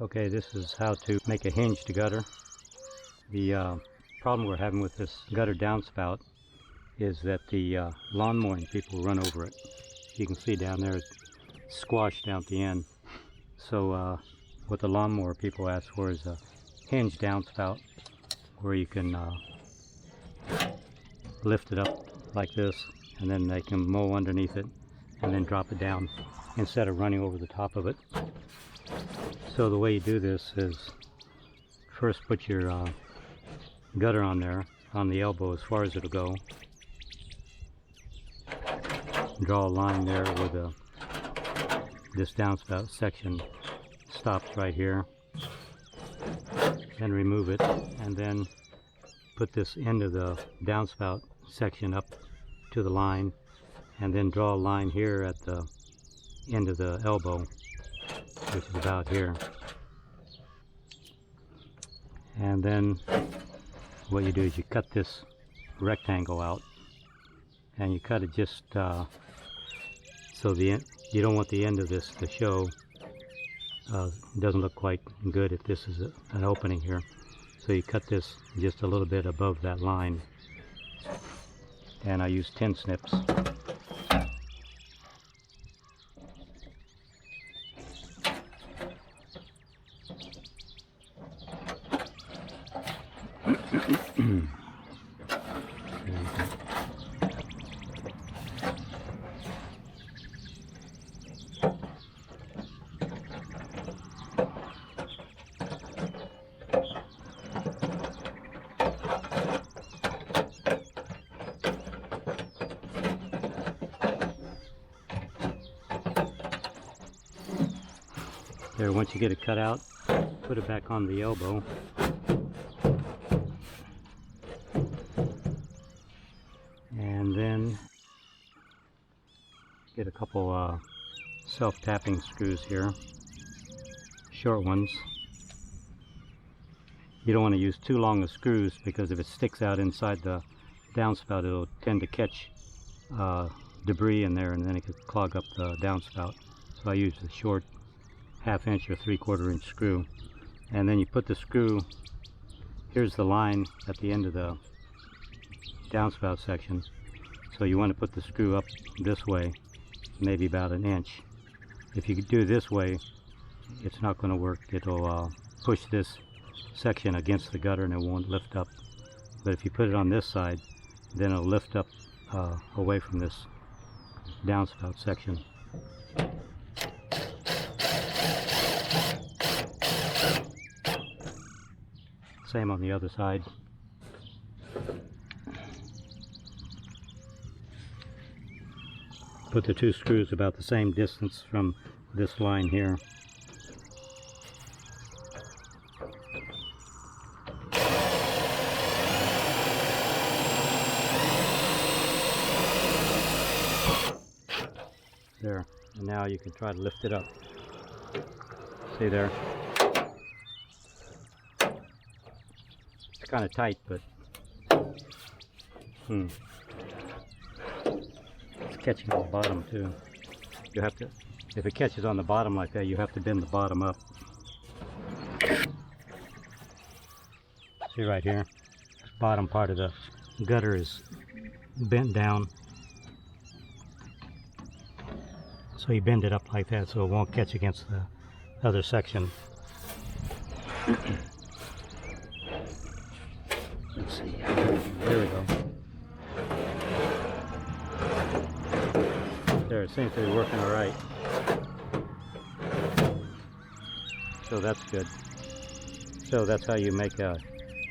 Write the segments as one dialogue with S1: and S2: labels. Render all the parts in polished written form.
S1: Okay, this is how to make a hinged gutter. The problem we're having with this gutter downspout is that the lawn mowing people run over it. You can see down there it's squashed down at the end. So what the lawnmower people ask for is a hinged downspout where you can lift it up like this, and then they can mow underneath it and then drop it down instead of running over the top of it. So the way you do this is first put your gutter on there, on the elbow as far as it'll go. Draw a line there where this downspout section stops right here. Then remove it, and then put this end of the downspout section up to the line, and then draw a line here at the end of the elbow, which is about here. And then what you do is you cut this rectangle out, and you cut it just so you don't want the end of this to show. It doesn't look quite good if this is an opening here. So you cut this just a little bit above that line, and I use 10 snips. There, once you get it cut out, put it back on the elbow. And then get a couple self-tapping screws here, short ones. You don't want to use too long of screws, because if it sticks out inside the downspout, it'll tend to catch debris in there, and then it could clog up the downspout. So I use the short 1/2 inch or 3/4 inch screw. And then you put the screw, here's the line at the end of the downspout section. So you want to put the screw up this way, maybe about 1 inch. If you do this way, it's not going to work. It'll push this section against the gutter and it won't lift up. But if you put it on this side, then it'll lift up away from this downspout section. Same on the other side. Put the 2 screws about the same distance from this line here. There, and now you can try to lift it up. See there? It's kind of tight, but it's catching on the bottom too. You have to, if it catches on the bottom like that, you have to bend the bottom up. See right here, the bottom part of the gutter is bent down. So you bend it up like that so it won't catch against the other section. Let's see, there we go. There, it seems to be working all right. So that's good. So that's how you make a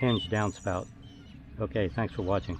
S1: hinged downspout. Okay, thanks for watching.